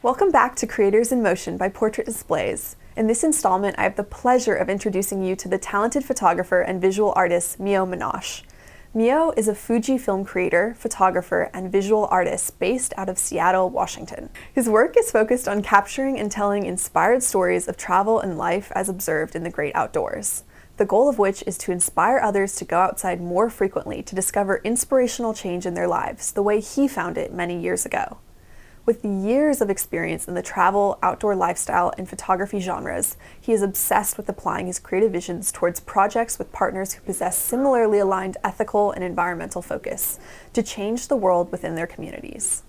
Welcome back to Creators in Motion by Portrait Displays. In this installment, I have the pleasure of introducing you to the talented photographer and visual artist Mio Monasch. Mio is a Fujifilm creator, photographer, and visual artist based out of Seattle, Washington. His work is focused on capturing and telling inspired stories of travel and life as observed in the great outdoors, the goal of which is to inspire others to go outside more frequently to discover inspirational change in their lives, the way he found it many years ago. With years of experience in the travel, outdoor lifestyle, and photography genres, he is obsessed with applying his creative visions towards projects with partners who possess similarly aligned ethical and environmental focus to change the world within their communities.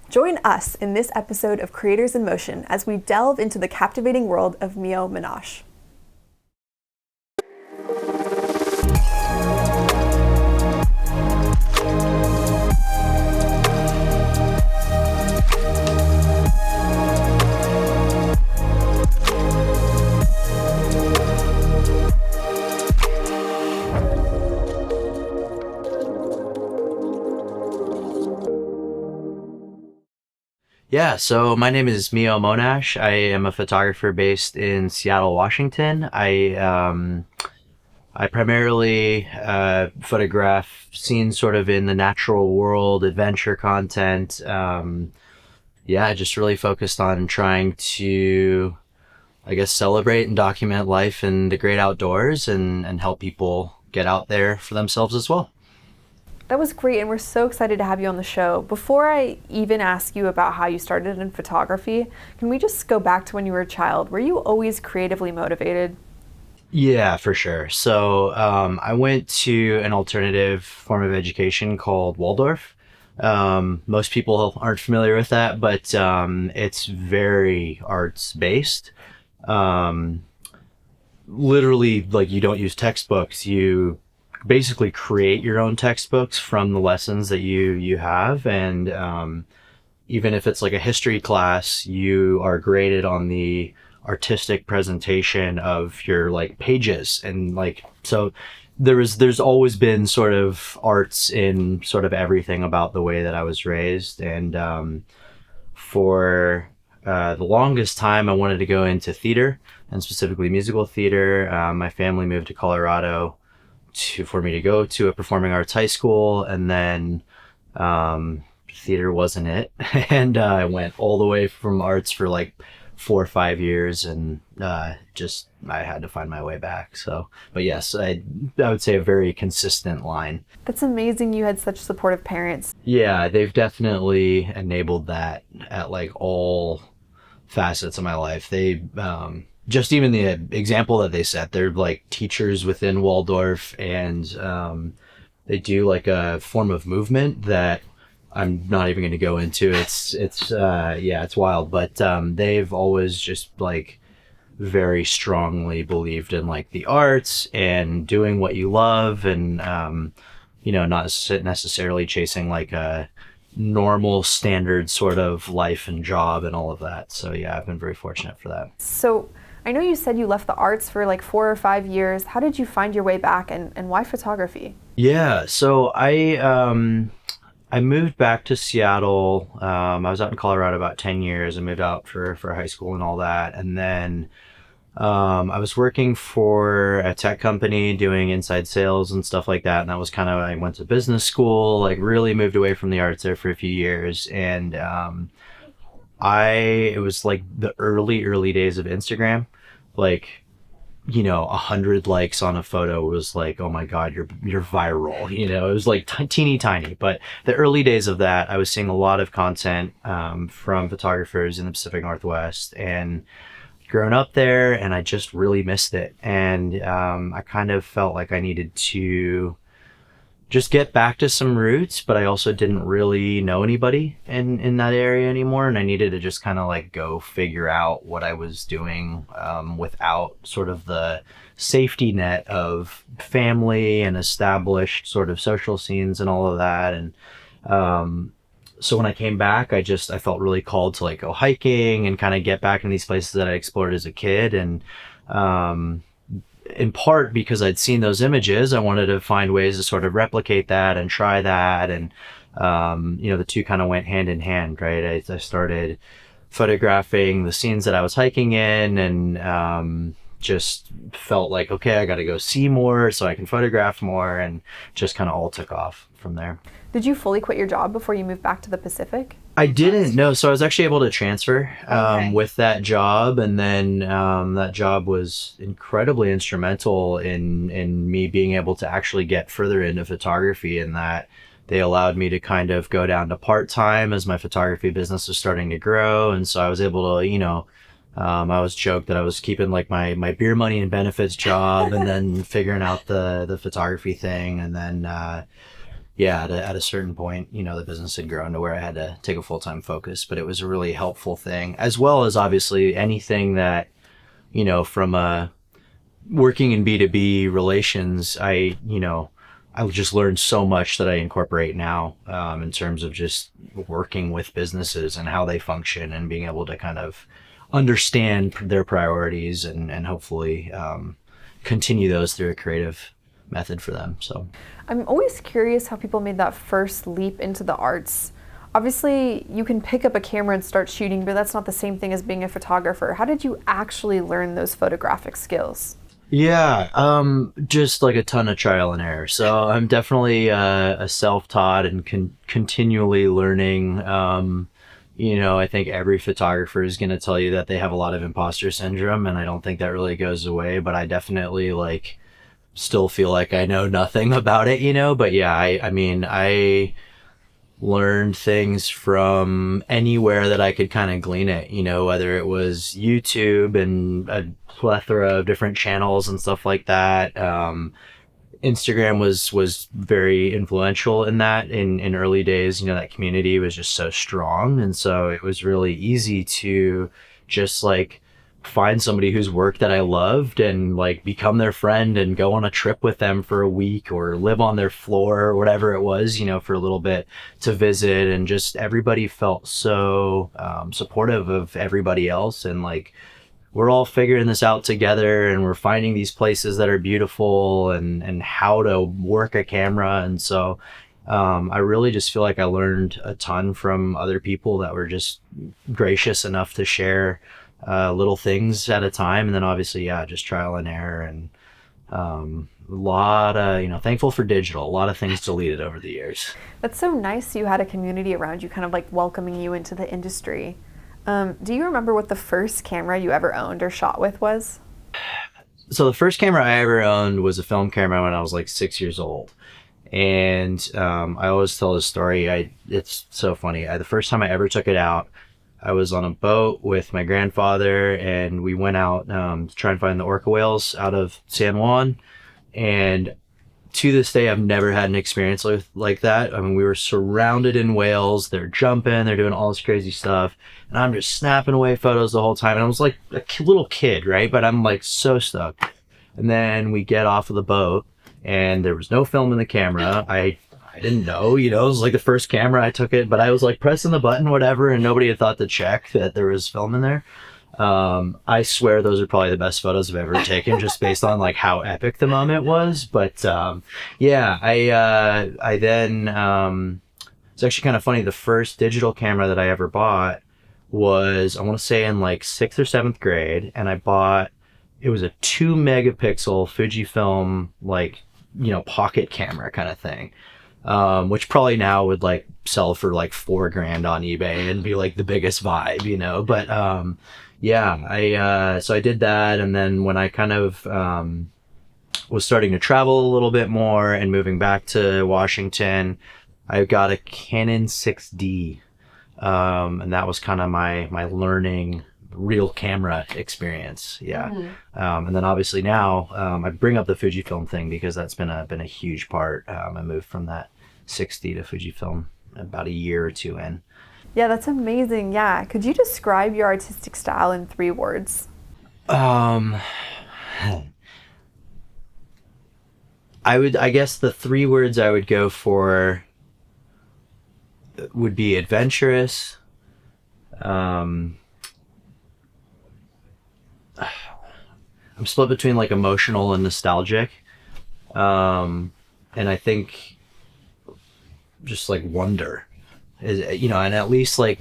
Join us in this episode of Creators in Motion as we delve into the captivating world of Mio Monasch. Yeah, so my name is Mio Monasch. I am a photographer based in Seattle, Washington. I primarily photograph scenes sort of in the natural world, adventure content. Just really focused on trying to, I guess, celebrate and document life in the great outdoors and help people get out there for themselves as well. That was great, and we're so excited to have you on the show. Before I even ask you about how you started in photography, can we just go back to when you were a child? Were you always creatively motivated? Yeah, for sure. So I went to an alternative form of education called Waldorf. Most people aren't familiar with that, but it's very arts based. Literally, like, you don't use textbooks. You basically create your own textbooks from the lessons that you have, and even if it's like a history class, you are graded on the artistic presentation of your like pages, and like, so there's always been sort of arts in sort of everything about the way that I was raised. And for the longest time I wanted to go into theater, and specifically musical theater. My family moved to Colorado for me to go to a performing arts high school, and then theater wasn't it. And I went all the way from arts for like 4 or 5 years, and I had to find my way back. So, but yes, I would say a very consistent line. That's amazing you had such supportive parents. Yeah, they've definitely enabled that at like all facets of my life. They just even the example that they set, they're like teachers within Waldorf, and they do like a form of movement that I'm not even going to go into. It's wild, but they've always just like very strongly believed in like the arts and doing what you love, and not necessarily chasing like a normal standard sort of life and job and all of that. So yeah, I've been very fortunate for that. So I know you said you left the arts for like 4 or 5 years. How did you find your way back, and why photography? Yeah, so I moved back to Seattle. I was out in Colorado about 10 years. I moved out for high school and all that. And then I was working for a tech company doing inside sales and stuff like that. And that was kind of, I went to business school, like really moved away from the arts there for a few years. And it was like the early days of Instagram. Like, 100 likes on a photo was like, oh my God, you're viral. It was like teeny tiny. But the early days of that, I was seeing a lot of content from photographers in the Pacific Northwest, and grown up there, and I just really missed it. And I kind of felt like I needed to just get back to some roots, but I also didn't really know anybody in that area anymore, and I needed to just kind of like go figure out what I was doing without sort of the safety net of family and established sort of social scenes and all of that. And so when I came back, I felt really called to like go hiking and kind of get back in these places that I explored as a kid. And in part because I'd seen those images, I wanted to find ways to sort of replicate that and try that. And, the two kind of went hand in hand, right? I started photographing the scenes that I was hiking in, and just felt like, okay, I got to go see more so I can photograph more, and just kind of all took off from there. Did you fully quit your job before you moved back to the Pacific? I didn't, no. So I was actually able to transfer with that job, and then that job was incredibly instrumental in me being able to actually get further into photography, in that they allowed me to kind of go down to part-time as my photography business was starting to grow. And so I was able to, I always joked that I was keeping like my beer money and benefits job and then figuring out the photography thing. And then, at a certain point, the business had grown to where I had to take a full-time focus, but it was a really helpful thing, as well as obviously anything that, from working in B2B relations, I just learned so much that I incorporate now in terms of just working with businesses and how they function, and being able to kind of understand their priorities and hopefully continue those through a creative method for them. So I'm always curious how people made that first leap into the arts. Obviously, you can pick up a camera and start shooting, but that's not the same thing as being a photographer. How did you actually learn those photographic skills? Yeah, just like a ton of trial and error. So I'm definitely a self-taught and continually learning. I think every photographer is going to tell you that they have a lot of imposter syndrome, and I don't think that really goes away, but I definitely still feel like I know nothing about it, but yeah, I learned things from anywhere that I could kind of glean it, whether it was YouTube and a plethora of different channels and stuff like that. Instagram was very influential in that in early days. That community was just so strong, and so it was really easy to just find somebody whose work that I loved and become their friend and go on a trip with them for a week or live on their floor or whatever it was, for a little bit to visit. And just everybody felt so supportive of everybody else, and we're all figuring this out together, and we're finding these places that are beautiful and how to work a camera. And so I really just feel like I learned a ton from other people that were just gracious enough to share little things at a time. And then obviously, just trial and error, and a lot of, thankful for digital, a lot of things deleted over the years. That's so nice you had a community around you kind of welcoming you into the industry. Do you remember what the first camera you ever owned or shot with was? So the first camera I ever owned was a film camera when I was 6 years old. And I always tell this story. It's so funny. The first time I ever took it out, I was on a boat with my grandfather, and we went out to try and find the orca whales out of San Juan. And to this day, I've never had an experience like that. I mean, we were surrounded in whales. They're jumping, they're doing all this crazy stuff, and I'm just snapping away photos the whole time. And I was like a little kid, right? But I'm so stoked. And then we get off of the boat, and there was no film in the camera. I didn't know, it was the first camera I took it, but I was pressing the button, whatever, and nobody had thought to check that there was film in there. I swear those are probably the best photos I've ever taken, just based on how epic the moment was. But I then it's actually kind of funny. The first digital camera that I ever bought was, I want to say, in 6th or 7th grade, and it was a 2 megapixel Fujifilm pocket camera kind of thing. Which probably now would sell for $4,000 on eBay and be the biggest vibe, but so I did that. And then when I kind of was starting to travel a little bit more and moving back to Washington, I got a Canon 6D, and that was kind of my learning real camera experience. And then obviously now I bring up the Fujifilm thing because that's been a huge part. I moved from that 6D to Fujifilm about a year or two in. Yeah, that's amazing. Yeah, could you describe your artistic style in 3 words? I guess the 3 words I would go for would be adventurous, I'm split between emotional and nostalgic. And I think just wonder is, and at least I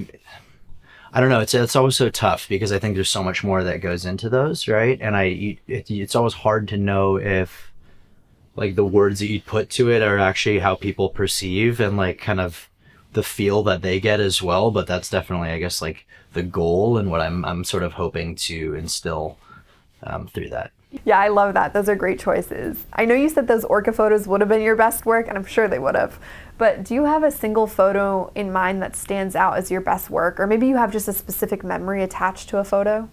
I don't know. It's always so tough because I think there's so much more that goes into those, right? And it's always hard to know if like the words that you put to it are actually how people perceive and like kind of the feel that they get as well. But that's definitely, I guess, like the goal and what I'm sort of hoping to instill through that. Yeah, I love that. Those are great choices. I know you said those orca photos would have been your best work, and I'm sure they would have. But do you have a single photo in mind that stands out as your best work? Or maybe you have just a specific memory attached to a photo?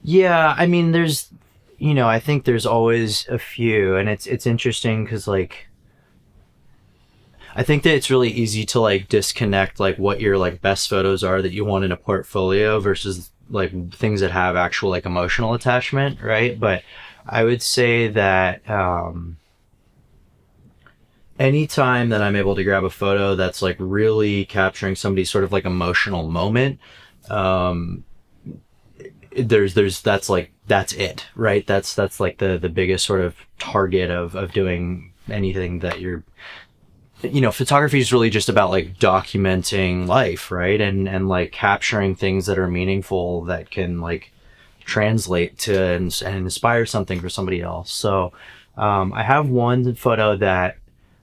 Yeah, I mean, there's, I think there's always a few, and it's interesting because, like, I think that it's really easy to, like, disconnect, like, what your, like, best photos are that you want in a portfolio versus, like, things that have actual, like, emotional attachment, right? But I would say that anytime that I'm able to grab a photo that's like really capturing somebody's sort of like emotional moment, that's it, right? That's like the biggest sort of target of doing anything that you're, photography is really just about like documenting life, right? And like capturing things that are meaningful that can like translate to and inspire something for somebody else. So I have one photo that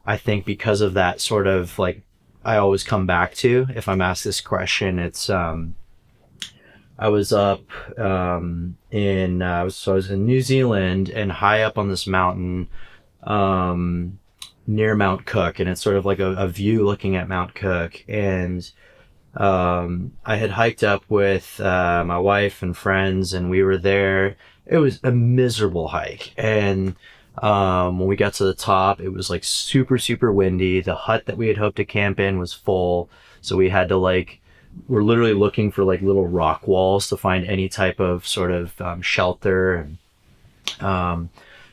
I think because of that sort of like I always come back to if I'm asked this question. It's I was up I was in New Zealand and high up on this mountain near Mount Cook, and it's sort of like a view looking at Mount Cook. And I had hiked up with my wife and friends, and we were there. It was a miserable hike, and when we got to the top, it was like super, super windy. The hut that we had hoped to camp in was full, so we had to we're literally looking for like little rock walls to find any type of sort of shelter. And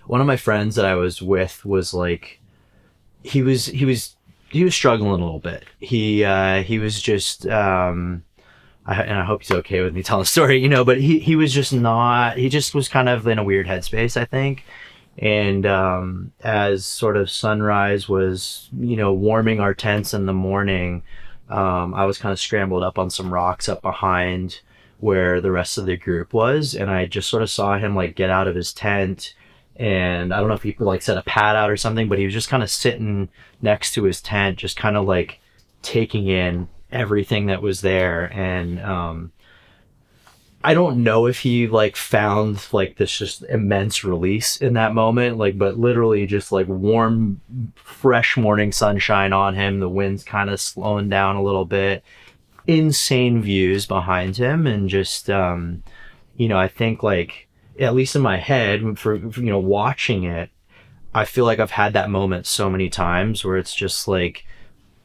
one of my friends that I was with was like, he was struggling a little bit. He was just, and I hope he's okay with me telling the story, but he was just not, he just was kind of in a weird headspace, I think. And as sort of sunrise was, warming our tents in the morning, I was kind of scrambled up on some rocks up behind where the rest of the group was. And I just sort of saw him like get out of his tent. And I don't know if he like set a pad out or something, but he was just kind of sitting next to his tent, just kind of like taking in everything that was there. And I don't know if he like found like this just immense release in that moment, like, but literally just like warm, fresh morning sunshine on him. The wind's kind of slowing down a little bit, insane views behind him. And just, I think like, at least in my head for watching it, I feel like I've had that moment so many times where it's just like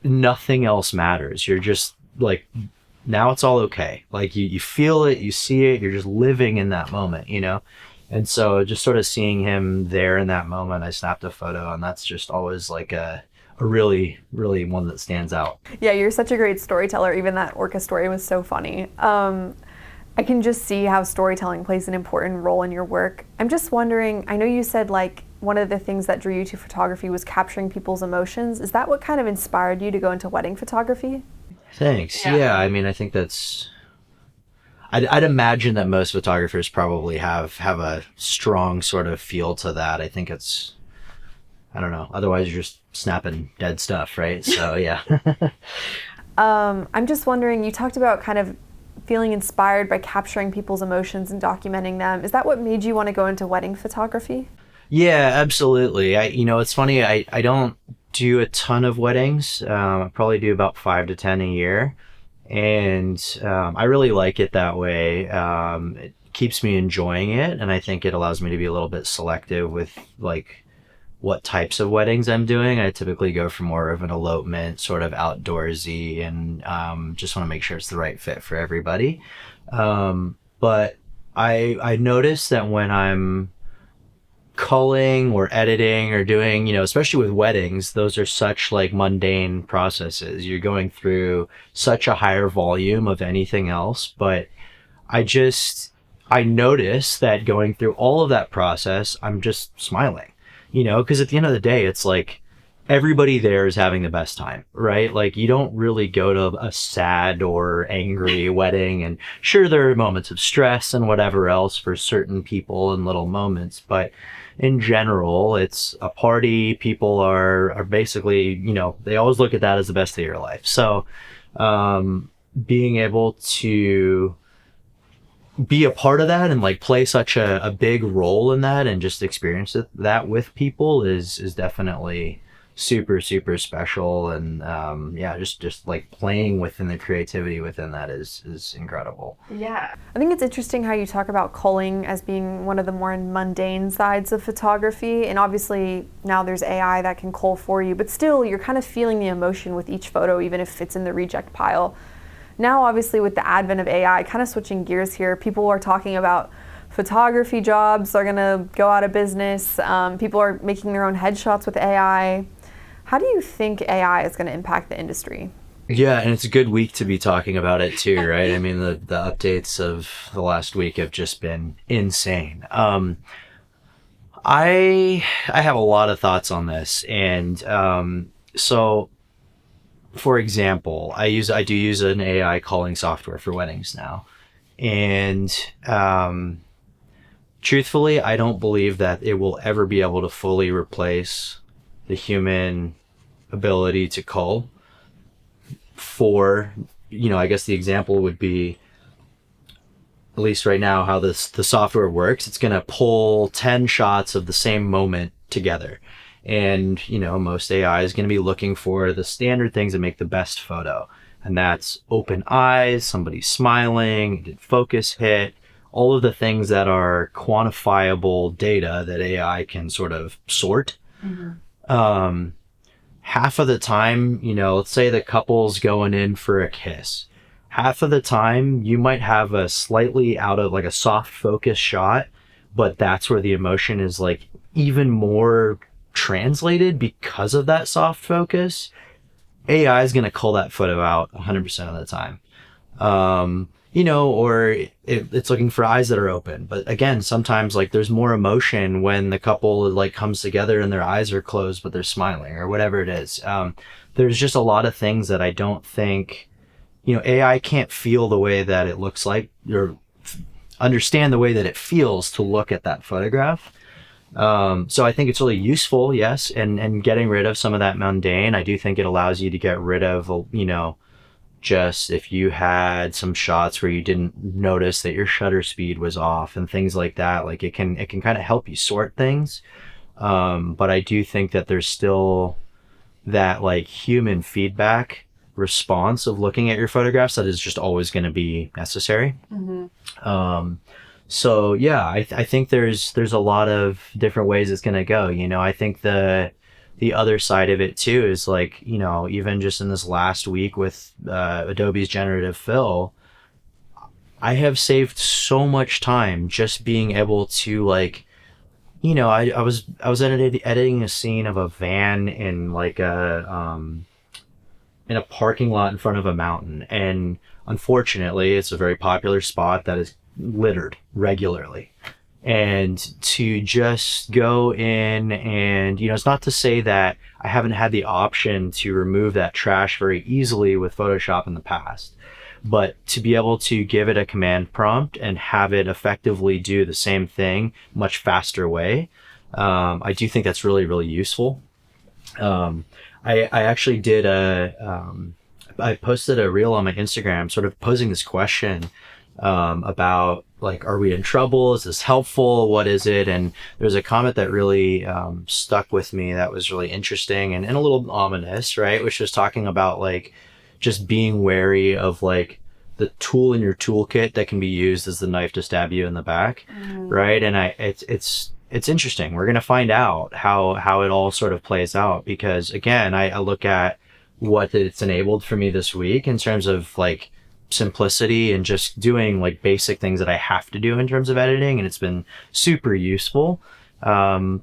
nothing else matters. You're just like, now it's all okay. Like you feel it, you see it, you're just living in that moment, And so just sort of seeing him there in that moment, I snapped a photo, and that's just always like a really, really one that stands out. Yeah, you're such a great storyteller. Even that orca story was so funny. I can just see how storytelling plays an important role in your work. I'm just wondering, I know you said like one of the things that drew you to photography was capturing people's emotions. Is that what kind of inspired you to go into wedding photography? Thanks. Yeah, I mean, I think that's... I'd imagine that most photographers probably have a strong sort of feel to that. I think it's... I don't know. Otherwise, you're just snapping dead stuff, right? So, yeah. I'm just wondering, you talked about kind of feeling inspired by capturing people's emotions and documenting them. Is that what made you want to go into wedding photography? Yeah, absolutely. It's funny. I don't do a ton of weddings. I probably do about 5 to 10 a year. And I really like it that way. It keeps me enjoying it. And I think it allows me to be a little bit selective with like what types of weddings I'm doing. I typically go for more of an elopement, sort of outdoorsy, and just want to make sure it's the right fit for everybody. But I notice that when I'm culling or editing or doing, especially with weddings, those are such like mundane processes. You're going through such a higher volume of anything else. But I notice that going through all of that process, I'm just smiling, because at the end of the day, it's like, everybody there is having the best time, right? Like you don't really go to a sad or angry wedding, and sure, there are moments of stress and whatever else for certain people and little moments, but in general, it's a party. People are basically, they always look at that as the best day of your life. So, being able to be a part of that and like play such a big role in that and just experience that with people is definitely super, super special. And just like playing within the creativity within that is incredible. Yeah. I think it's interesting how you talk about culling as being one of the more mundane sides of photography. And obviously now there's AI that can cull for you, but still you're kind of feeling the emotion with each photo, even if it's in the reject pile. Now, obviously, with the advent of AI, kind of switching gears here, people are talking about photography jobs are going to go out of business. People are making their own headshots with AI. How do you think AI is going to impact the industry? Yeah, and it's a good week to be talking about it too, right? I mean, the updates of the last week have just been insane. I have a lot of thoughts on this, and so for example, I do use an AI calling software for weddings now, and truthfully, I don't believe that it will ever be able to fully replace the human ability to cull. For, I guess the example would be, at least right now, how the software works. It's going to pull 10 shots of the same moment together. And, most AI is going to be looking for the standard things that make the best photo. And that's open eyes, somebody smiling, focus hit, all of the things that are quantifiable data that AI can sort of sort. Mm-hmm. Half of the time, let's say the couple's going in for a kiss. Half of the time, you might have a slightly out of like a soft focus shot, but that's where the emotion is like even more translated because of that soft focus. AI is going to cull that photo out 100% of the time. Or it's looking for eyes that are open. But again, sometimes like there's more emotion when the couple like comes together and their eyes are closed, but they're smiling or whatever it is. There's just a lot of things that I don't think, AI can't feel the way that it looks like or understand the way that it feels to look at that photograph. So I think it's really useful, yes, and getting rid of some of that mundane. I do think it allows you to get rid of, just if you had some shots where you didn't notice that your shutter speed was off and things like that, like it can kind of help you sort things. But I do think that there's still that like human feedback response of looking at your photographs that is just always going to be necessary. Mm-hmm. So yeah, I think there's a lot of different ways it's going to go. I think the other side of it too is like, even just in this last week with Adobe's generative fill, I have saved so much time just being able to like, I was editing a scene of a van in like in a parking lot in front of a mountain, and unfortunately it's a very popular spot that is littered regularly. And to just go in and, it's not to say that I haven't had the option to remove that trash very easily with Photoshop in the past, but to be able to give it a command prompt and have it effectively do the same thing much faster way, I do think that's really, really useful. I actually did I posted a reel on my Instagram sort of posing this question about like, are we in trouble? Is this helpful? What is it? And there's a comment that really stuck with me that was really interesting and a little ominous, right? Which was talking about like just being wary of like the tool in your toolkit that can be used as the knife to stab you in the back, right? And it's interesting. We're gonna find out how it all sort of plays out, because again, I look at what it's enabled for me this week in terms of like simplicity and just doing like basic things that I have to do in terms of editing, and it's been super useful. And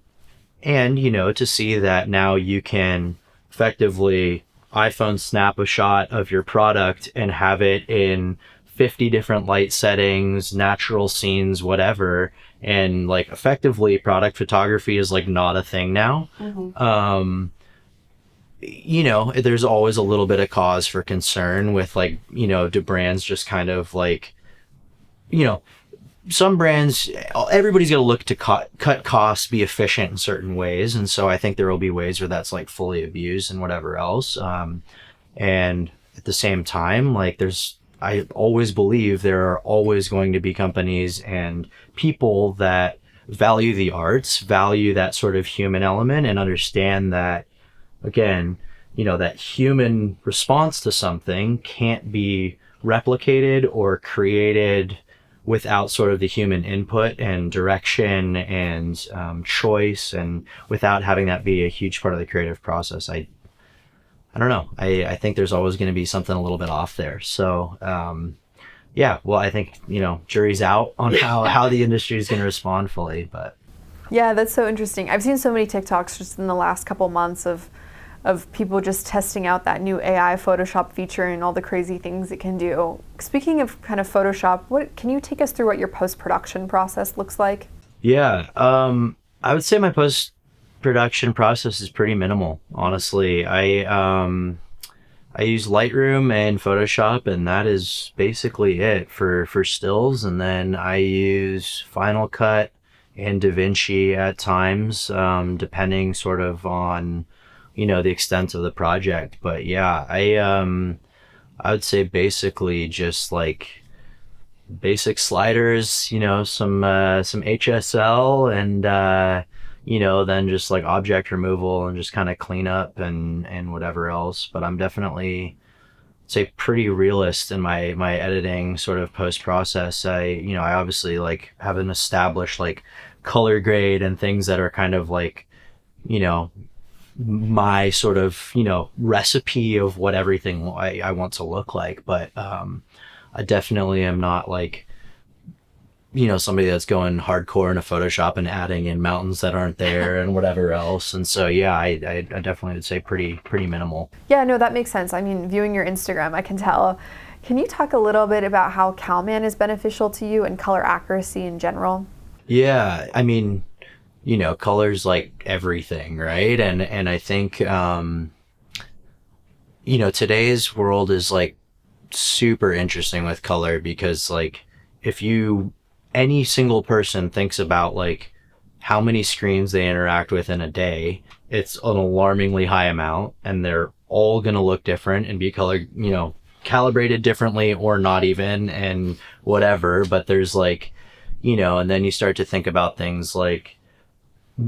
to see that now you can effectively iPhone snap a shot of your product and have it in 50 different light settings, natural scenes, whatever, and like effectively product photography is like not a thing now. Mm-hmm. there's always a little bit of cause for concern with like, do brands just kind of like, some brands, everybody's going to look to cut costs, be efficient in certain ways. And so I think there will be ways where that's like fully abused and whatever else. And at the same time, like I always believe there are always going to be companies and people that value the arts, value that sort of human element, and understand that, again, that human response to something can't be replicated or created without sort of the human input and direction and choice, and without having that be a huge part of the creative process. I don't know. I think there's always going to be something a little bit off there. So, yeah, well, I think, jury's out on how the industry is going to respond fully, but. Yeah, that's so interesting. I've seen so many TikToks just in the last couple months of people just testing out that new AI Photoshop feature and all the crazy things it can do. Speaking of kind of Photoshop, can you take us through what your post-production process looks like? Yeah, I would say my post-production process is pretty minimal, honestly. I use Lightroom and Photoshop, and that is basically it for stills. And then I use Final Cut and DaVinci at times, depending sort of on the extent of the project. But yeah, I would say basically just like basic sliders, some HSL, and then just like object removal and just kind of clean up and whatever else. But I'm definitely, say, pretty realist in my editing sort of post process. I obviously like have an established like color grade and things that are kind of like, my sort of, recipe of what everything I want to look like. But I definitely am not like, somebody that's going hardcore into Photoshop and adding in mountains that aren't there and whatever else. And so, yeah, I definitely would say pretty minimal. Yeah, no, that makes sense. I mean, viewing your Instagram, I can tell. Can you talk a little bit about how CalMan is beneficial to you and color accuracy in general? Yeah, I mean, color's like everything, right? And I think, today's world is like super interesting with color, because like if any single person thinks about like how many screens they interact with in a day, it's an alarmingly high amount, and they're all going to look different and be calibrated differently or not even, and whatever. But there's like, and then you start to think about things like,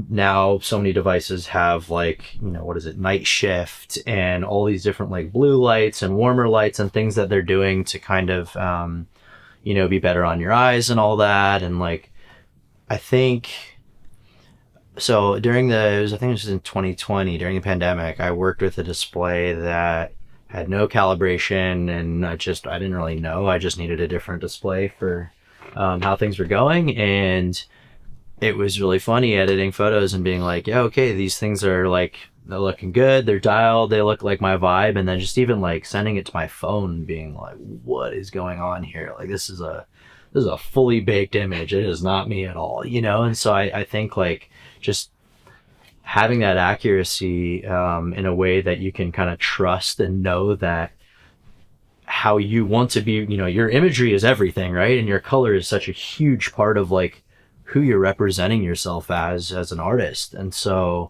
now so many devices have like, night shift and all these different like blue lights and warmer lights and things that they're doing to kind of, be better on your eyes and all that. And like, I think, so I think it was in 2020 during the pandemic, I worked with a display that had no calibration, and I didn't really know. I just needed a different display for how things were going. And it was really funny editing photos and being like, yeah, okay, these things are like, they're looking good, they're dialed, they look like my vibe. And then just even like sending it to my phone being like, what is going on here? Like, this is a fully baked image. It is not me at all, And so I think like just having that accuracy in a way that you can kind of trust and know that how you want to be, your imagery is everything, right? And your color is such a huge part of like who you're representing yourself as an artist. And so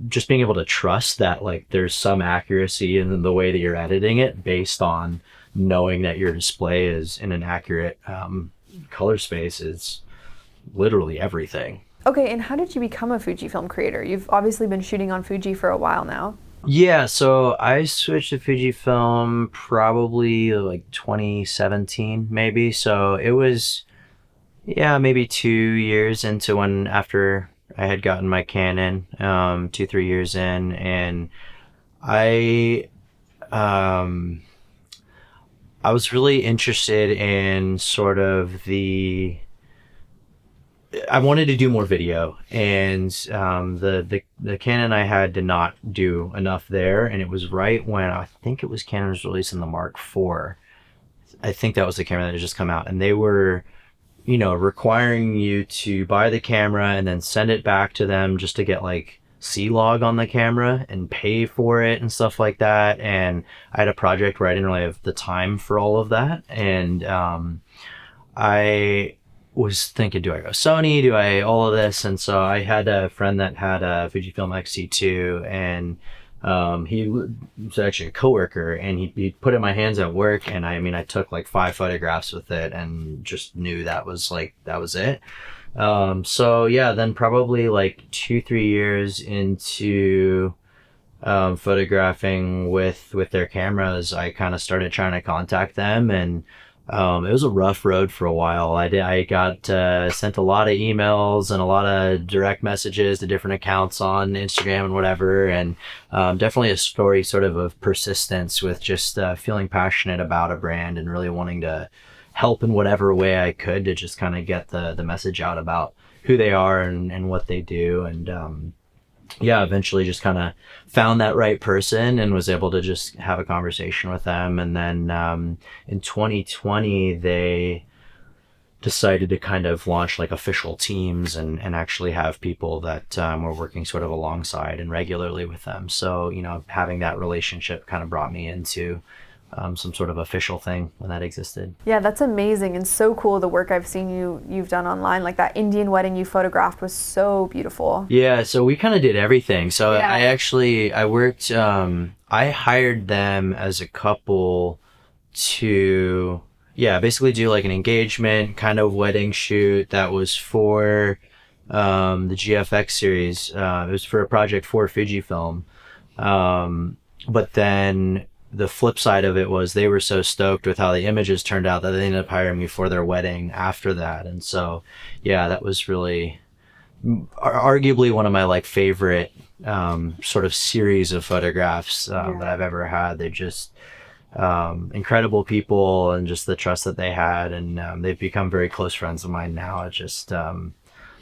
just being able to trust that like there's some accuracy in the way that you're editing it, based on knowing that your display is in an accurate color space, is literally everything. Okay, and how did you become a Fujifilm creator? You've obviously been shooting on Fuji for a while now. Yeah, so I switched to Fujifilm probably like 2017 maybe. So it was, yeah, maybe 2 years into after I had gotten my Canon, 2-3 years in, and I was really interested in sort of I wanted to do more video, and the Canon I had did not do enough there. And it was right when I think it was Canon was releasing the Mark IV. I think that was the camera that had just come out, and they were, requiring you to buy the camera and then send it back to them just to get like C-log on the camera and pay for it and stuff like that. And I had a project where I didn't really have the time for all of that. And I was thinking, do I go Sony? Do I all of this? And so I had a friend that had a Fujifilm X-T2, and he was actually a coworker, and he put it in my hands at work, and I took like 5 photographs with it and just knew that was it. So yeah, then probably like 2-3 years into photographing with their cameras, I kind of started trying to contact them, and it was a rough road for a while. I got sent a lot of emails and a lot of direct messages to different accounts on Instagram and whatever, and definitely a story sort of persistence with just feeling passionate about a brand and really wanting to help in whatever way I could to just kind of get the message out about who they are and what they do. And yeah, eventually just kind of found that right person and was able to just have a conversation with them. And then in 2020, they decided to kind of launch like official teams and actually have people that were working sort of alongside and regularly with them. So, having that relationship kind of brought me into some sort of official thing when that existed. Yeah, that's amazing and so cool. The work I've seen you've done online, like that Indian wedding you photographed was so beautiful. Yeah, so we kind of did everything. So Yeah. I worked, I hired them as a couple to, basically do like an engagement kind of wedding shoot that was for the GFX series. It was for a project for Fujifilm. But then the flip side of it was they were so stoked with how the images turned out that they ended up hiring me for their wedding after that. And so, yeah, that was really arguably one of my like favorite sort of series of photographs that I've ever had. They're just incredible people, and just the trust that they had, and they've become very close friends of mine now. It's just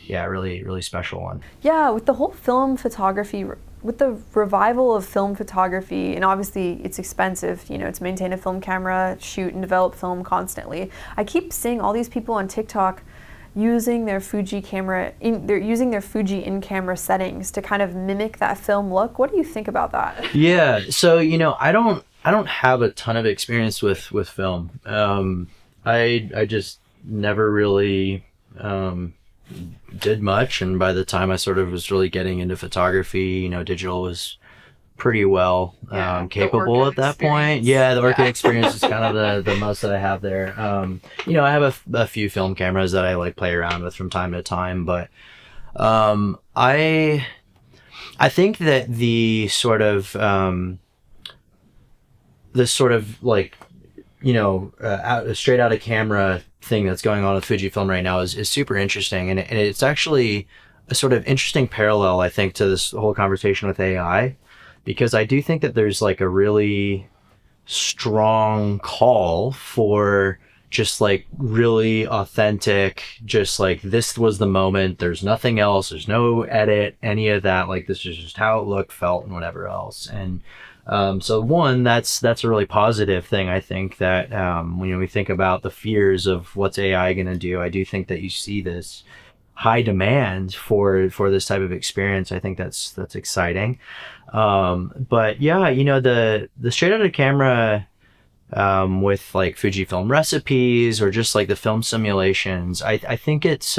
really, really special one. Yeah, with the whole film photography, with the revival of film photography, and obviously it's expensive, to maintain a film camera, shoot and develop film constantly. I keep seeing all these people on TikTok using their Fuji camera, they're using their Fuji in-camera settings to kind of mimic that film look. What do you think about that? Yeah, so I don't have a ton of experience with film. I just never really did much, and by the time I sort of was really getting into photography, digital was pretty well capable at that point. Yeah, the Orchid experience is kind of the most that I have there. I have a few film cameras that I like play around with from time to time, but I think that the sort of like straight out of camera thing that's going on with Fujifilm right now is super interesting, and it's actually a sort of interesting parallel, I think, to this whole conversation with AI, because I do think that there's like a really strong call for just like really authentic, just like this was the moment, there's nothing else, there's no edit, any of that, like this is just how it looked, felt, and whatever else. And so one, that's a really positive thing. I think that when we think about the fears of what's AI going to do, I do think that you see this high demand for this type of experience. I think that's exciting. But yeah, the straight out of camera with like Fujifilm recipes or just like the film simulations, I think it's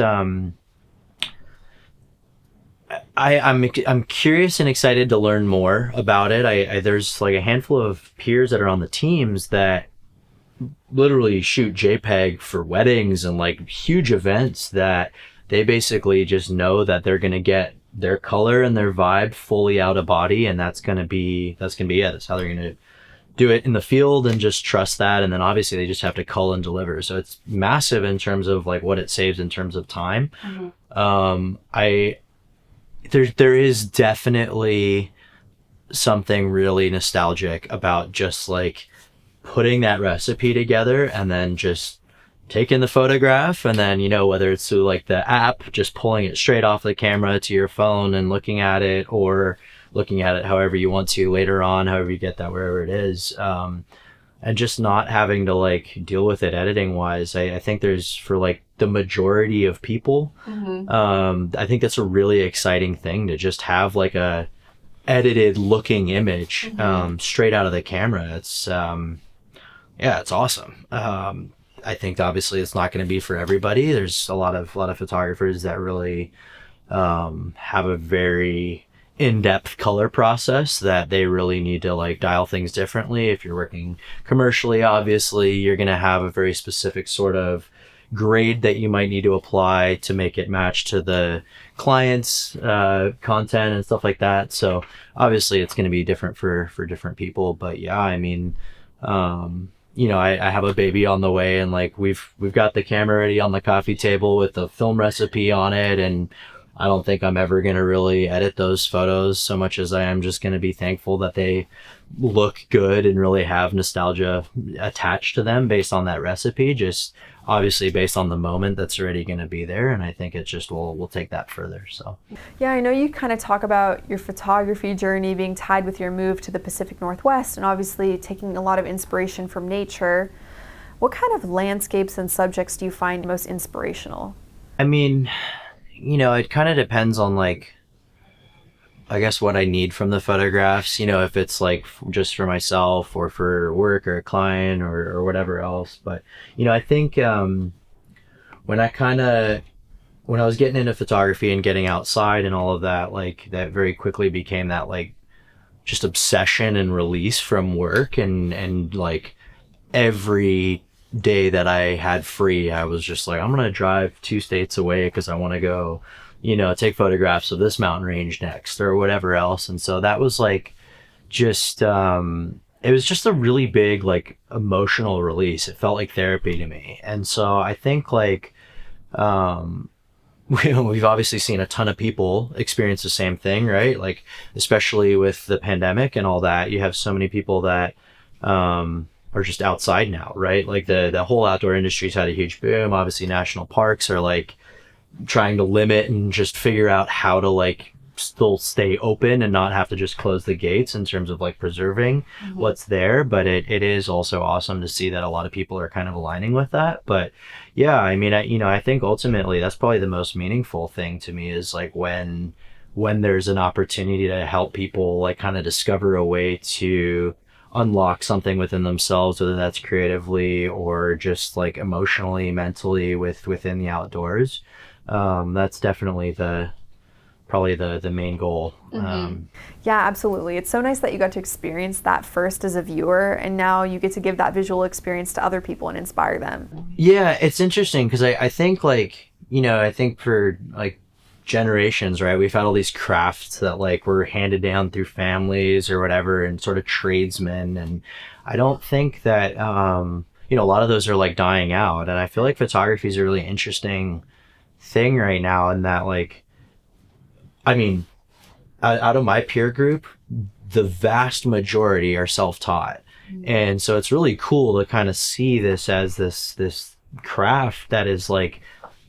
I'm curious and excited to learn more about it. There's like a handful of peers that are on the teams that literally shoot JPEG for weddings and like huge events, that they basically just know that they're going to get their color and their vibe fully out of body, and that's going to be it. That's how they're going to do it in the field, and just trust that. And then obviously they just have to cull and deliver. So it's massive in terms of like what it saves in terms of time. Mm-hmm. There is definitely something really nostalgic about just like putting that recipe together and then just taking the photograph, and then, whether it's through like the app, just pulling it straight off the camera to your phone and looking at it, or looking at it however you want to later on, however you get that, wherever it is. And just not having to like deal with it editing wise. I think there's, for like the majority of people. I think that's a really exciting thing to just have like a edited looking image straight out of the camera. It's it's awesome. I think obviously it's not going to be for everybody. There's a lot of photographers that really have a very in-depth color process that they really need to like dial things differently. If you're working commercially, obviously you're going to have a very specific sort of grade that you might need to apply to make it match to the client's content and stuff like that. So obviously it's going to be different for different people. But yeah, I mean, I have a baby on the way, and like we've got the camera ready on the coffee table with the film recipe on it, and I don't think I'm ever going to really edit those photos so much as I am just going to be thankful that they look good and really have nostalgia attached to them based on that recipe, just obviously based on the moment that's already going to be there. And I think it just will take that further. So yeah, I know you kind of talk about your photography journey being tied with your move to the Pacific Northwest and obviously taking a lot of inspiration from nature. What kind of landscapes and subjects do you find most inspirational? I mean, it kind of depends on like, I guess what I need from the photographs, if it's like just for myself or for work or a client or whatever else. But, I think when I was getting into photography and getting outside and all of that, like that very quickly became that like just obsession and release from work. And like every day that I had free, I was just like, I'm going to drive 2 states away because I want to go, take photographs of this mountain range next or whatever else. And so that was like just, it was just a really big, like emotional release. It felt like therapy to me. And so I think like, we've obviously seen a ton of people experience the same thing, right? Like, especially with the pandemic and all that, you have so many people that, are just outside now, right? Like the whole outdoor industry's had a huge boom. Obviously national parks are like trying to limit and just figure out how to like still stay open and not have to just close the gates in terms of like preserving what's there. But it is also awesome to see that a lot of people are kind of aligning with that. But yeah, I mean, I think ultimately that's probably the most meaningful thing to me is like when there's an opportunity to help people like kind of discover a way to unlock something within themselves, whether that's creatively or just like emotionally, mentally within the outdoors. That's definitely probably the main goal. Yeah, absolutely. It's so nice that you got to experience that first as a viewer, and now you get to give that visual experience to other people and inspire them. Yeah, it's interesting because I think like, I think for like generations, right, we've had all these crafts that like were handed down through families or whatever and sort of tradesmen, and I don't think that a lot of those are like dying out. And I feel like photography is a really interesting thing right now in that like, I mean, out of my peer group, the vast majority are self-taught. And so it's really cool to kind of see this as this craft that is like,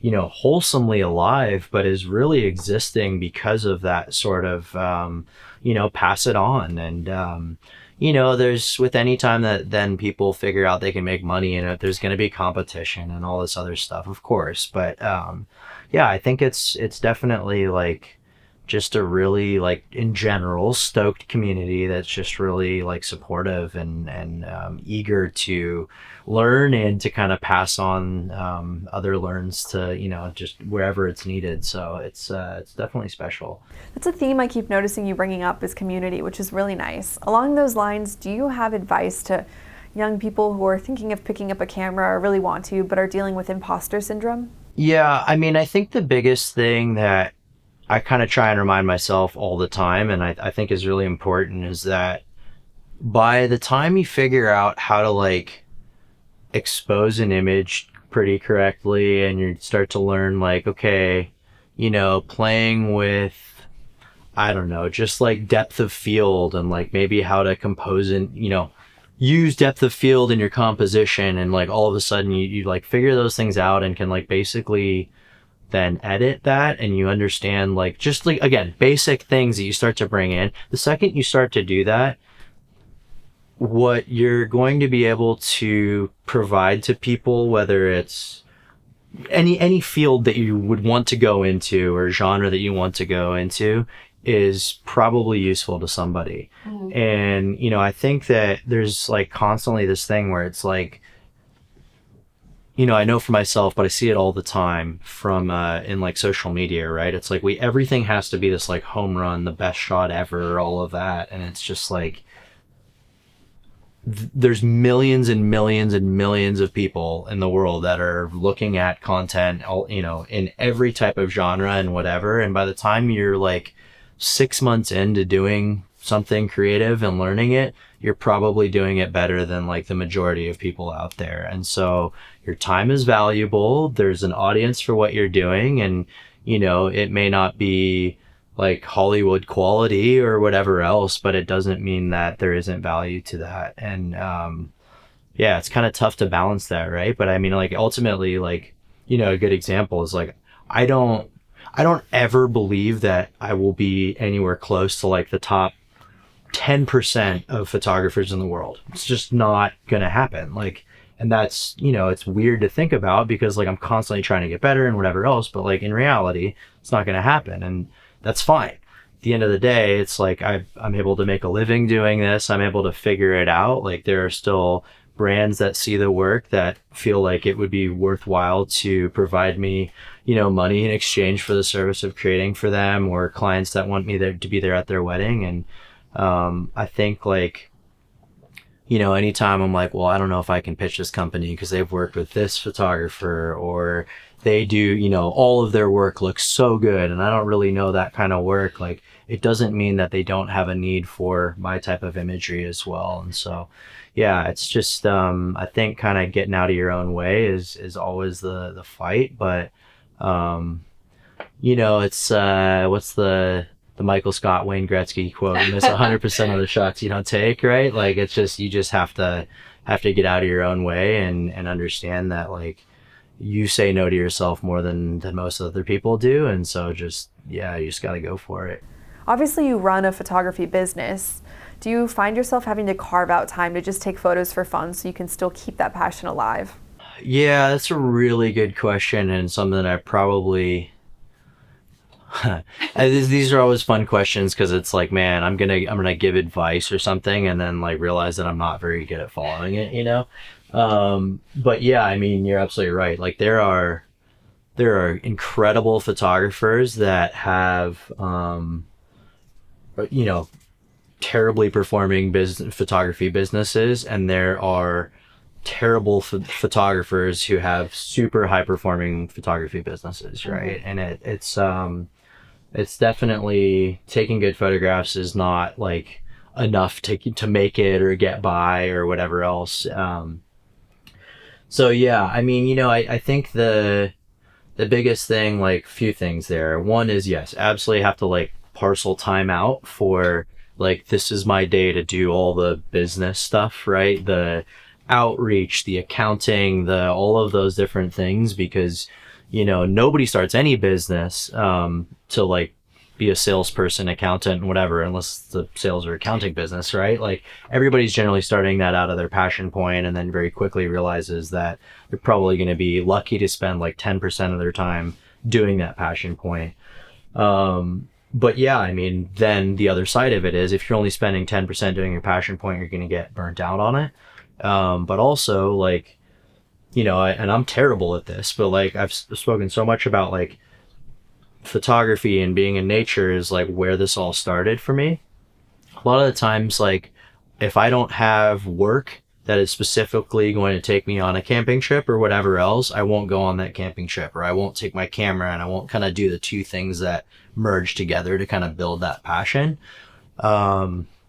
wholesomely alive, but is really existing because of that sort of, pass it on. And, there's with any time that then people figure out they can make money in it, there's going to be competition and all this other stuff, of course. But, yeah, I think it's definitely like just a really like in general stoked community that's just really like supportive and eager to learn and to kind of pass on other learns to just wherever it's needed. So it's definitely special. That's a theme I keep noticing you bringing up is community, which is really nice. Along those lines, do you have advice to young people who are thinking of picking up a camera or really want to but are dealing with imposter syndrome? Yeah, I mean, I think the biggest thing that I kind of try and remind myself all the time, and I think is really important, is that by the time you figure out how to like expose an image pretty correctly and you start to learn like, okay, playing with, I don't know, just like depth of field and like maybe how to compose and, use depth of field in your composition, and like all of a sudden you like figure those things out and can like basically then edit that, and you understand like just like, again, basic things that you start to bring in. The second you start to do that, what you're going to be able to provide to people, whether it's any field that you would want to go into or genre that you want to go into is probably useful to somebody. And, you know, I think that there's like constantly this thing where it's like, you know, I know for myself, but I see it all the time from in like social media, right? It's like everything has to be this like home run, the best shot ever, all of that. And it's just like, there's millions and millions and millions of people in the world that are looking at content, you know, in every type of genre and whatever. And by the time you're like 6 months into doing something creative and learning it, you're probably doing it better than like the majority of people out there. And so your time is valuable. There's an audience for what you're doing. And, you know, it may not be like Hollywood quality or whatever else, but it doesn't mean that there isn't value to that. And, yeah, it's kind of tough to balance that, right? But I mean, like ultimately, like, you know, a good example is like, I don't ever believe that I will be anywhere close to like the top 10% of photographers in the world. It's just not going to happen. Like, and that's, you know, it's weird to think about because like I'm constantly trying to get better and whatever else, but like in reality, it's not going to happen. And that's fine. At the end of the day, it's like I'm able to make a living doing this. I'm able to figure it out. Like there are still brands that see the work that feel like it would be worthwhile to provide me, you know, money in exchange for the service of creating for them, or clients that want me there to be there at their wedding. And I think like, you know, anytime I'm like, well, I don't know if I can pitch this company because they've worked with this photographer, or they do, you know, all of their work looks so good and I don't really know that kind of work. Like it doesn't mean that they don't have a need for my type of imagery as well. And so, yeah, it's just, I think kind of getting out of your own way is always the fight. But, you know, it's, what's the Michael Scott, Wayne Gretzky quote, you miss 100% of the shots you don't take, right? Like it's just, you just have to get out of your own way and understand that like you say no to yourself more than most other people do. And so just, yeah, you just got to go for it. Obviously you run a photography business. Do you find yourself having to carve out time to just take photos for fun so you can still keep that passion alive? Yeah, that's a really good question, and something that I probably these are always fun questions because it's like, man, I'm gonna give advice or something and then like realize that I'm not very good at following it, you know. But yeah, I mean, you're absolutely right. Like there are incredible photographers that have you know, terribly performing photography businesses, and there are terrible photographers who have super high performing photography businesses, right? And it's definitely, taking good photographs is not like enough to make it or get by or whatever else. So yeah, I mean, you know, I think the biggest thing, like few things there. One is, yes, absolutely have to like parcel time out for like, this is my day to do all the business stuff, right? The outreach, the accounting, all of those different things, because, you know, nobody starts any business to like be a salesperson, accountant, and whatever, unless the sales or accounting business, right? Like everybody's generally starting that out of their passion point and then very quickly realizes that they're probably going to be lucky to spend like 10% of their time doing that passion point. But yeah, I mean, then the other side of it is, if you're only spending 10% doing your passion point, you're going to get burnt out on it. But also, like, you know, and I'm terrible at this, but like I've spoken so much about like photography and being in nature is like where this all started for me. A lot of the times, like if I don't have work that is specifically going to take me on a camping trip or whatever else, I won't go on that camping trip, or I won't take my camera and I won't kind of do the two things that merge together to kind of build that passion.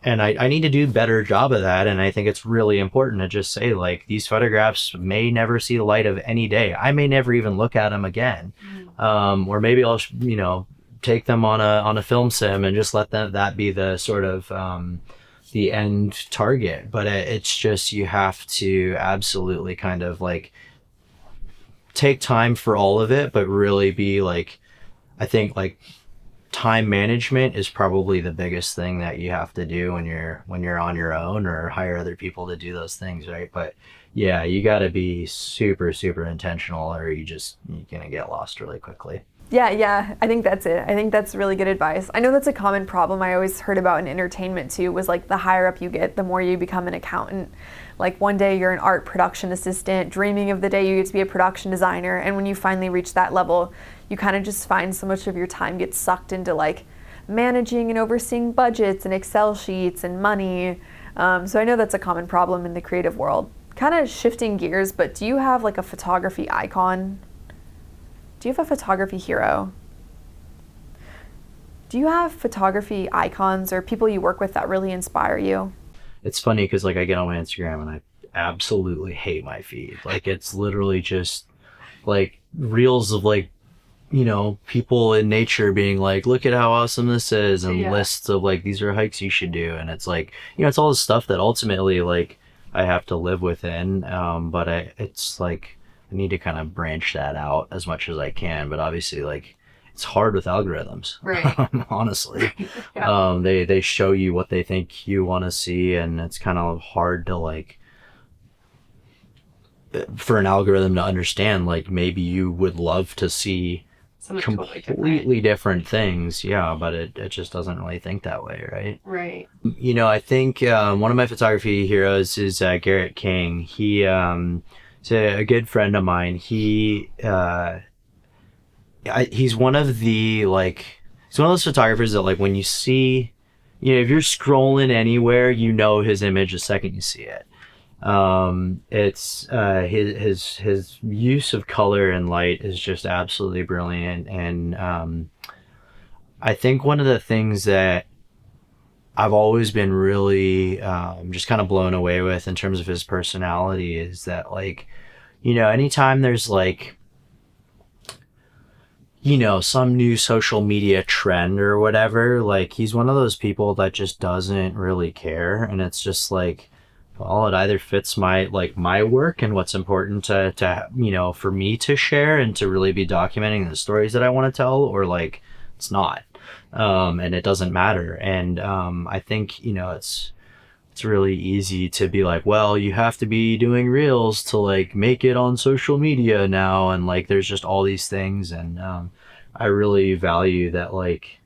And I need to do a better job of that. And I think it's really important to just say, like, these photographs may never see the light of any day. I may never even look at them again. Or maybe I'll, you know, take them on a film sim and just let that be the sort of, the end target. But it's just, you have to absolutely kind of like take time for all of it, but really be like, I think like time management is probably the biggest thing that you have to do when you're on your own, or hire other people to do those things, right? But yeah, you got to be super, super intentional, or you're going to get lost really quickly. Yeah, I think that's it. I think that's really good advice. I know that's a common problem I always heard about in entertainment too, was like the higher up you get, the more you become an accountant. Like one day you're an art production assistant, dreaming of the day you get to be a production designer, and when you finally reach that level, you kind of just find so much of your time gets sucked into like managing and overseeing budgets and Excel sheets and money. So I know that's a common problem in the creative world. Kind of shifting gears, but do you have like a photography icon? Do you have a photography hero? Do you have photography icons or people you work with that really inspire you? It's funny because like I get on my Instagram and I absolutely hate my feed. Like it's literally just like reels of like, you know, people in nature being like, look at how awesome this is, and lists of like, these are hikes you should do. And it's like, you know, it's all the stuff that ultimately like I have to live within. But it's like, I need to kind of branch that out as much as I can. But obviously like it's hard with algorithms, right? Honestly. Yeah. They show you what they think you want to see, and it's kind of hard to like, for an algorithm to understand, like maybe you would love to see something completely different things, yeah, but it just doesn't really think that way, right? Right. You know, I think one of my photography heroes is Garrett King. He's a good friend of mine. He's one of the like, he's one of those photographers that like when you see, you know, if you're scrolling anywhere, you know his image the second you see it. It's his use of color and light is just absolutely brilliant, and I think one of the things that I've always been really just kind of blown away with in terms of his personality is that, like, you know, anytime there's like, you know, some new social media trend or whatever, like he's one of those people that just doesn't really care, and it's just like, well, it either fits my work and what's important to you know, for me to share and to really be documenting the stories that I want to tell, or like it's not, and it doesn't matter. And I think, you know, it's really easy to be like, well, you have to be doing reels to like make it on social media now, and like there's just all these things, and I really value that, like,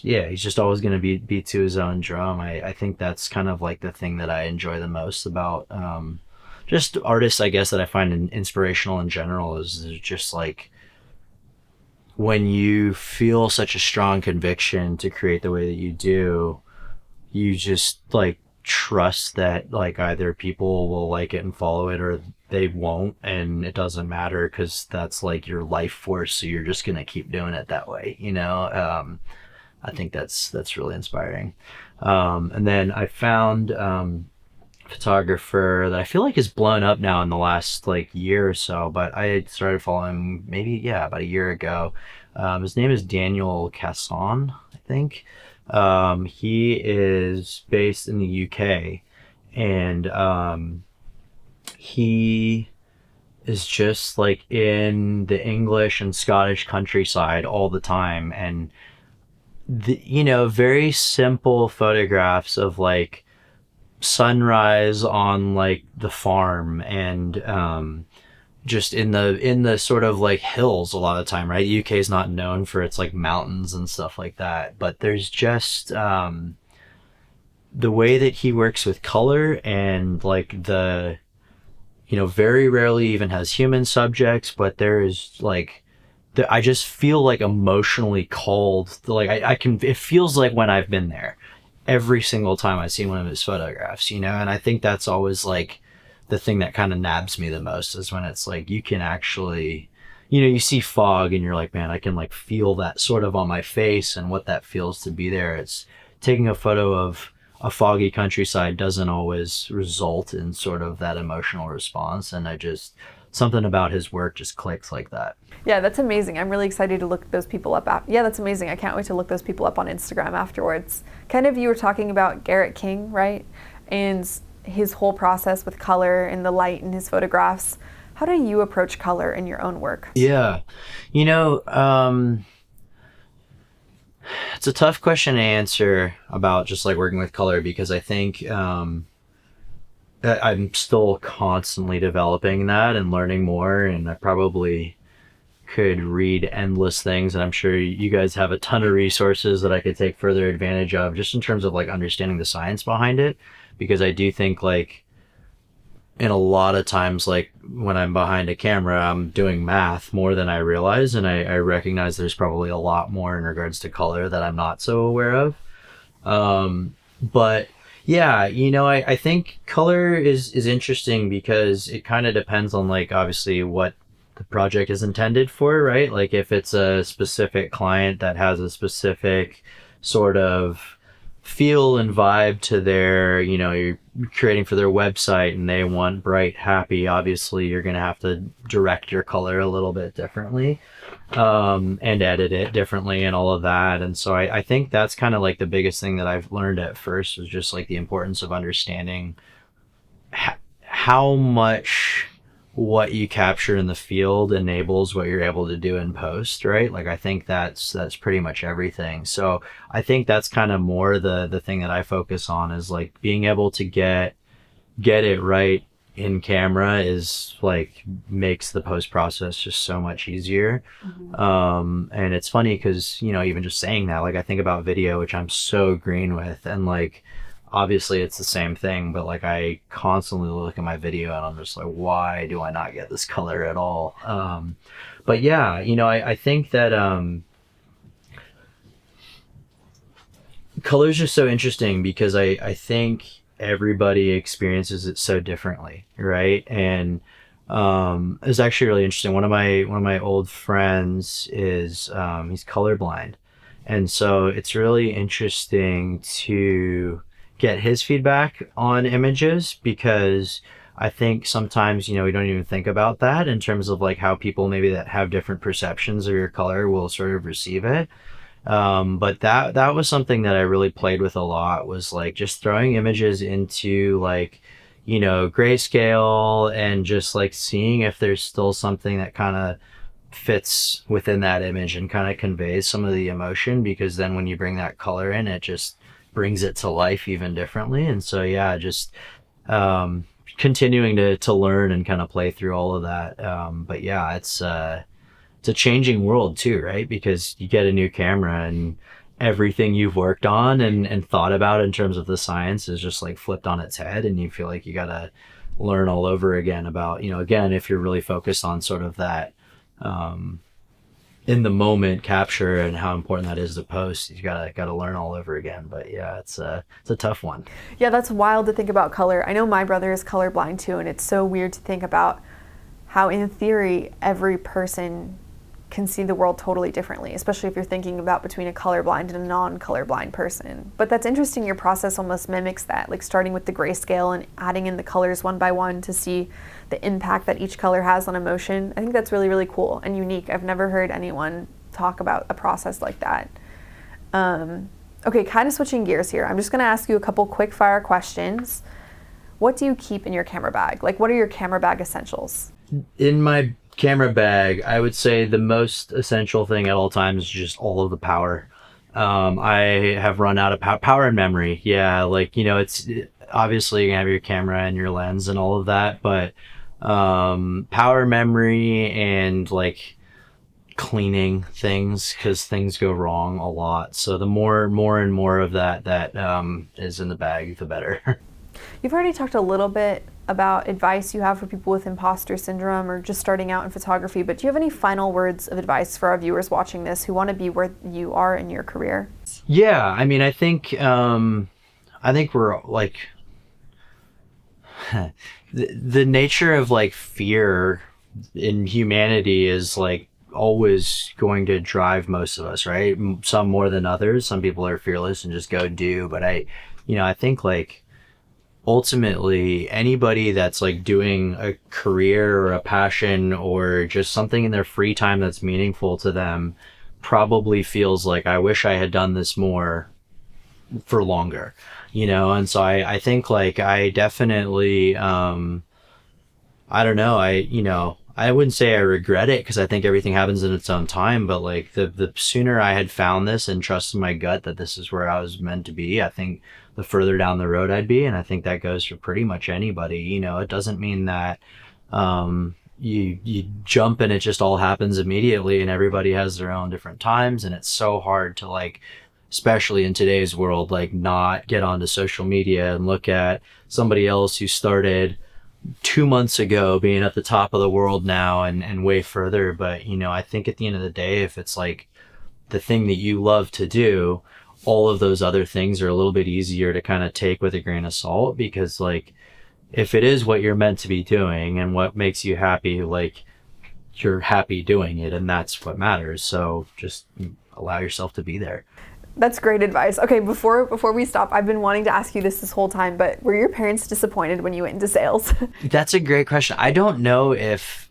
yeah, he's just always going to be to his own drum. I think that's kind of like the thing that I enjoy the most about just artists, I guess, that I find inspirational in general, is just like when you feel such a strong conviction to create the way that you do, you just like trust that like either people will like it and follow it, or they won't, and it doesn't matter because that's like your life force, so you're just going to keep doing it that way, you know. I think that's really inspiring. And then I found a photographer that I feel like is blown up now in the last like year or so, but I had started following maybe, yeah, about a year ago. His name is Daniel Casson, I think. He is based in the UK, and he is just like in the English and Scottish countryside all the time, and you know, very simple photographs of like sunrise on like the farm, and just in the sort of like hills a lot of the time, right? The UK is not known for its like mountains and stuff like that, but there's just the way that he works with color, and like the, you know, very rarely even has human subjects, but there is like, I just feel like emotionally called. Like I can, it feels like when I've been there every single time I see one of his photographs, you know? And I think that's always like the thing that kind of nabs me the most, is when it's like, you can actually, you know, you see fog and you're like, man, I can like feel that sort of on my face and what that feels to be there. It's taking a photo of a foggy countryside doesn't always result in sort of that emotional response. And something about his work just clicks like that. Yeah, that's amazing. I'm really excited to look those people up. Yeah, that's amazing. I can't wait to look those people up on Instagram afterwards. Kind of, you were talking about Garrett King, right? And his whole process with color and the light in his photographs. How do you approach color in your own work? Yeah, you know, it's a tough question to answer about just like working with color, because I think I'm still constantly developing that and learning more, and I probably could read endless things, and I'm sure you guys have a ton of resources that I could take further advantage of just in terms of like understanding the science behind it, because I do think like in a lot of times, like when I'm behind a camera, I'm doing math more than I realize, and I recognize there's probably a lot more in regards to color that I'm not so aware of. But yeah, I think color is interesting because it kind of depends on like obviously what the project is intended for, right? Like if it's a specific client that has a specific sort of feel and vibe to their, you're creating for their website and they want bright, happy, obviously you're going to have to direct your color a little bit differently, and edit it differently and all of that. And so I think that's kind of like the biggest thing that I've learned at first was just like the importance of understanding how much what you capture in the field enables what you're able to do in post, right? Like I think that's pretty much everything. So I think that's kind of more the thing that I focus on is like being able to get it right in camera is like makes the post process just so much easier. And it's funny because even just saying that, like I think about video, which I'm so green with, and like obviously it's the same thing, but like I constantly look at my video and I'm just like, why do I not get this color at all? But yeah, I think that color is just so interesting because I think everybody experiences it so differently, right? And it's actually really interesting. One of my old friends is he's colorblind, and so it's really interesting to get his feedback on images, because I think sometimes we don't even think about that in terms of like how people maybe that have different perceptions of your color will sort of receive it. But that was something that I really played with a lot, was like just throwing images into like grayscale and just like seeing if there's still something that kind of fits within that image and kind of conveys some of the emotion, because then when you bring that color in, it just brings it to life even differently. And so yeah, just continuing to learn and kind of play through all of that. But yeah, it's a changing world too, right? Because you get a new camera and everything you've worked on and thought about in terms of the science is just like flipped on its head, and you feel like you gotta learn all over again about, again, if you're really focused on sort of that in the moment capture and how important that is to post, you gotta learn all over again. But yeah, it's a tough one. Yeah, that's wild to think about color. I know my brother is colorblind too, and it's so weird to think about how in theory every person can see the world totally differently, especially if you're thinking about between a colorblind and a non-colorblind person. But that's interesting, your process almost mimics that, like starting with the grayscale and adding in the colors one by one to see the impact that each color has on emotion. I think that's really, really cool and unique. I've never heard anyone talk about a process like that. Okay, kind of switching gears here. I'm just gonna ask you a couple quick fire questions. What do you keep in your camera bag? Like, what are your camera bag essentials? In my camera bag, I would say the most essential thing at all times is just all of the power. I have run out of power and memory. Yeah, like, it's obviously you can have your camera and your lens and all of that, but power, memory, and like cleaning things, because things go wrong a lot. So the more and more of that is in the bag, the better. You've already talked a little bit about advice you have for people with imposter syndrome or just starting out in photography, but do you have any final words of advice for our viewers watching this who want to be where you are in your career? Yeah, I mean, I think we're like the nature of like fear in humanity is like always going to drive most of us, right? Some more than others. Some people are fearless and just go do, but I think like ultimately anybody that's like doing a career or a passion or just something in their free time that's meaningful to them probably feels like, I wish I had done this more for longer, and so I think like I definitely I don't know, I wouldn't say I regret it, because I think everything happens in its own time, but like the sooner I had found this and trusted my gut that this is where I was meant to be, I think the further down the road I'd be. And I think that goes for pretty much anybody. You know, it doesn't mean that you jump and it just all happens immediately, and everybody has their own different times, and it's so hard to, like, especially in today's world, like, not get onto social media and look at somebody else who started 2 months ago being at the top of the world now and way further. But, you know, I think at the end of the day, if it's like the thing that you love to do, all of those other things are a little bit easier to kind of take with a grain of salt, because, like, if it is what you're meant to be doing and what makes you happy, like, you're happy doing it, and that's what matters. So just allow yourself to be there. That's great advice. Okay, before we stop, I've been wanting to ask you this whole time, but were your parents disappointed when you went into sales? That's a great question. I don't know if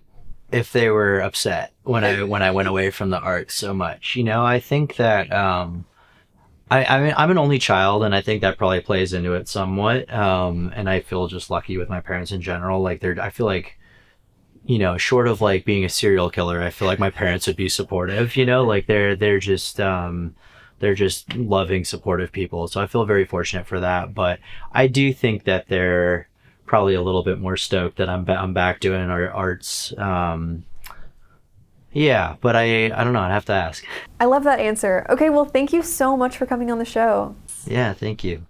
they were upset when I went away from the arts so much. You know, I think that I mean, I'm an only child, and I think that probably plays into it somewhat. And I feel just lucky with my parents in general. Like, I feel like, you know, short of like being a serial killer, I feel like my parents would be supportive. You know, like they're just loving, supportive people. So I feel very fortunate for that. But I do think that they're probably a little bit more stoked that I'm back doing our arts. Yeah, but I don't know. I'd have to ask. I love that answer. Okay, well, thank you so much for coming on the show. Yeah, thank you.